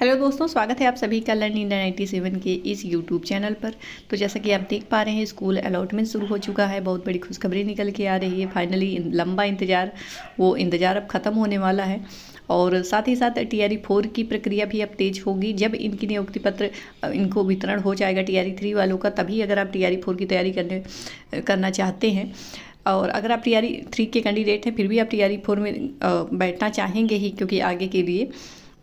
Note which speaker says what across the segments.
Speaker 1: Hello दोस्तों, स्वागत है आप सभी का लर्न इंडिया 97 के इस यूट्यूब चैनल पर। तो जैसा कि आप देख पा रहे हैं, स्कूल अलॉटमेंट शुरू हो चुका है। बहुत बड़ी खुशखबरी निकल के आ रही है। फाइनली लंबा इंतज़ार, वो इंतज़ार अब ख़त्म होने वाला है। और साथ ही साथ TRE 4 की प्रक्रिया भी अब तेज होगी। जब इनकी नियुक्ति पत्र इनको वितरण हो जाएगा TRE 3 वालों का, तभी अगर आप TRE 4 की तैयारी करना चाहते हैं, और अगर आप TRE 3 के कैंडिडेट हैं फिर भी आप TRE 4 में बैठना चाहेंगे ही, क्योंकि आगे के लिए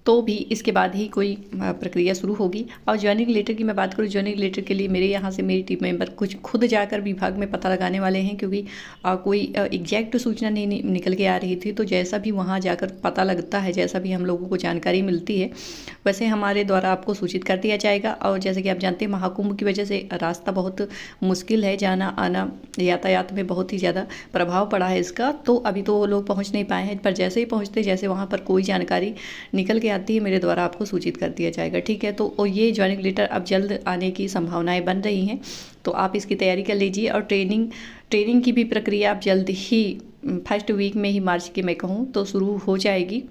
Speaker 1: तो भी इसके बाद ही कोई प्रक्रिया शुरू होगी। और ज्वाइनिंग लेटर की मैं बात करूँ, ज्वाइनिंग लेटर के लिए मेरे यहाँ से मेरी टीम मेंबर कुछ खुद जाकर विभाग में पता लगाने वाले हैं, क्योंकि कोई एग्जैक्ट सूचना नहीं निकल के आ रही थी। तो जैसा भी वहाँ जाकर पता लगता है, जैसा भी हम लोगों को जानकारी मिलती है, वैसे हमारे द्वारा आपको सूचित कर दिया जाएगा। और जैसे कि आप जानते हैं, महाकुंभ की वजह से रास्ता बहुत मुश्किल है, जाना आना यातायात में बहुत ही ज़्यादा प्रभाव पड़ा है इसका। तो अभी तो वो लोग पहुँच नहीं पाए हैं, पर जैसे ही पहुँचते, जैसे वहाँ पर कोई जानकारी निकल के आती है, मेरे द्वारा आपको सूचित कर दिया जाएगा। ठीक है, तो ये ज्वाइनिंग लेटर अब जल्द आने की संभावनाएं बन रही हैं। तो आप इसकी तैयारी कर लीजिए। और ट्रेनिंग की भी प्रक्रिया अब जल्द ही फर्स्ट वीक में ही, मार्च की मैं कहूँ तो, शुरू हो जाएगी।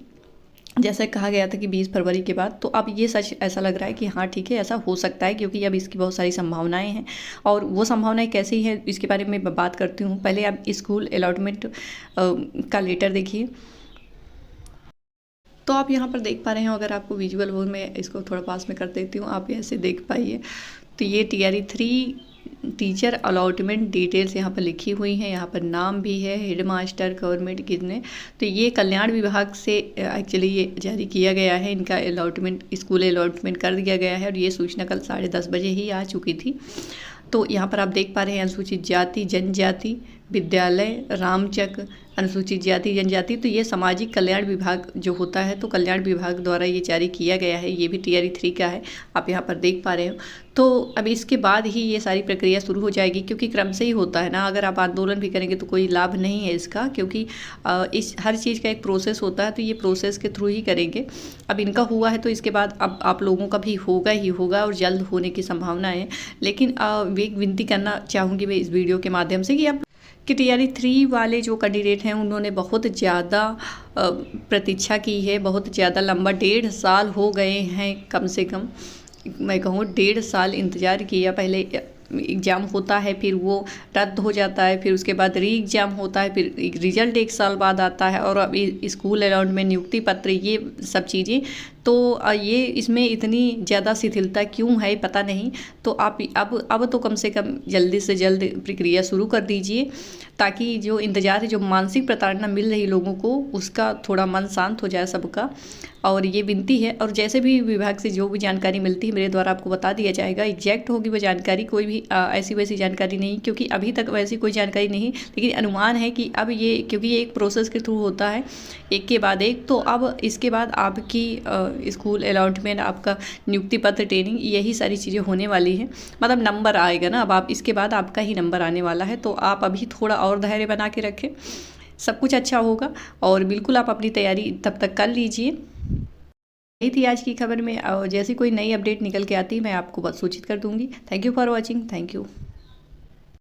Speaker 1: जैसे कहा गया था कि 20 फरवरी के बाद। तो अब ये सच ऐसा लग रहा है कि हाँ ठीक है, ऐसा हो सकता है, क्योंकि अब इसकी बहुत सारी संभावनाएं हैं। और वो संभावनाएं कैसी हैं, इसके बारे में बात करती हूँ। पहले आप स्कूल अलॉटमेंट का लेटर देखिए। तो आप यहाँ पर देख पा रहे हो, अगर आपको विजुअल वो मैं इसको थोड़ा पास में कर देती हूँ, आप ऐसे देख पाइए। तो ये TRE 3 टीचर अलॉटमेंट डिटेल्स यहाँ पर लिखी हुई हैं। यहाँ पर नाम भी है, हेड मास्टर, गवर्नमेंट कितने। तो ये कल्याण विभाग से एक्चुअली ये जारी किया गया है। इनका अलॉटमेंट, स्कूल अलॉटमेंट कर दिया गया है। और ये सूचना कल 10:30 बजे ही आ चुकी थी। तो यहाँ पर आप देख पा रहे हैं, अनुसूचित जाति जनजाति विद्यालय रामचक, अनुसूचित जाति जनजाति। तो ये सामाजिक कल्याण विभाग जो होता है, तो कल्याण विभाग द्वारा ये जारी किया गया है। ये भी TRE 3 का है, आप यहाँ पर देख पा रहे हो। तो अब इसके बाद ही ये सारी प्रक्रिया शुरू हो जाएगी, क्योंकि क्रम से ही होता है ना। अगर आप आंदोलन भी करेंगे तो कोई लाभ नहीं है इसका, क्योंकि इस हर चीज़ का एक प्रोसेस होता है। तो ये प्रोसेस के थ्रू ही करेंगे। अब इनका हुआ है, तो इसके बाद अब आप लोगों का भी होगा ही होगा, और जल्द होने की संभावना है। लेकिन एक विनती करना चाहूँगी मैं इस वीडियो के माध्यम से कि TRE 3 वाले जो कैंडिडेट हैं, उन्होंने बहुत ज़्यादा प्रतीक्षा की है। बहुत ज़्यादा लंबा 1.5 साल हो गए हैं, कम से कम मैं कहूँ 1.5 साल इंतज़ार किया। पहले एग्ज़ाम होता है, फिर वो रद्द हो जाता है, फिर उसके बाद री एग्ज़ाम होता है, फिर रिजल्ट 1 साल बाद आता है, और अब स्कूल अलॉटमेंट, नियुक्ति पत्र, ये सब चीज़ें। तो ये इसमें इतनी ज़्यादा शिथिलता क्यों है पता नहीं। तो आप अब तो कम से कम जल्दी से जल्द प्रक्रिया शुरू कर दीजिए, ताकि जो इंतज़ार है, जो मानसिक प्रताड़ना मिल रही लोगों को, उसका थोड़ा मन शांत हो जाए सबका। और ये विनती है। और जैसे भी विभाग से जो भी जानकारी मिलती है, मेरे द्वारा आपको बता दिया जाएगा। एग्जैक्ट होगी वो जानकारी, कोई भी ऐसी वैसी जानकारी नहीं, क्योंकि अभी तक वैसी कोई जानकारी नहीं। लेकिन अनुमान है कि अब ये, क्योंकि ये एक प्रोसेस के थ्रू होता है, एक के बाद एक। तो अब इसके बाद आपकी स्कूल अलॉटमेंट, आपका नियुक्ति पत्र, ट्रेनिंग, यही सारी चीज़ें होने वाली हैं। मतलब नंबर आएगा ना, अब आप इसके बाद आपका ही नंबर आने वाला है। तो आप अभी थोड़ा और धैर्य बना के रखें, सब कुछ अच्छा होगा। और बिल्कुल आप अपनी तैयारी तब तक कर लीजिए। यही थी आज की खबर में। जैसी कोई नई अपडेट निकल के आती है, मैं आपको बस सूचित कर दूंगी। Thank you for watching. Thank you.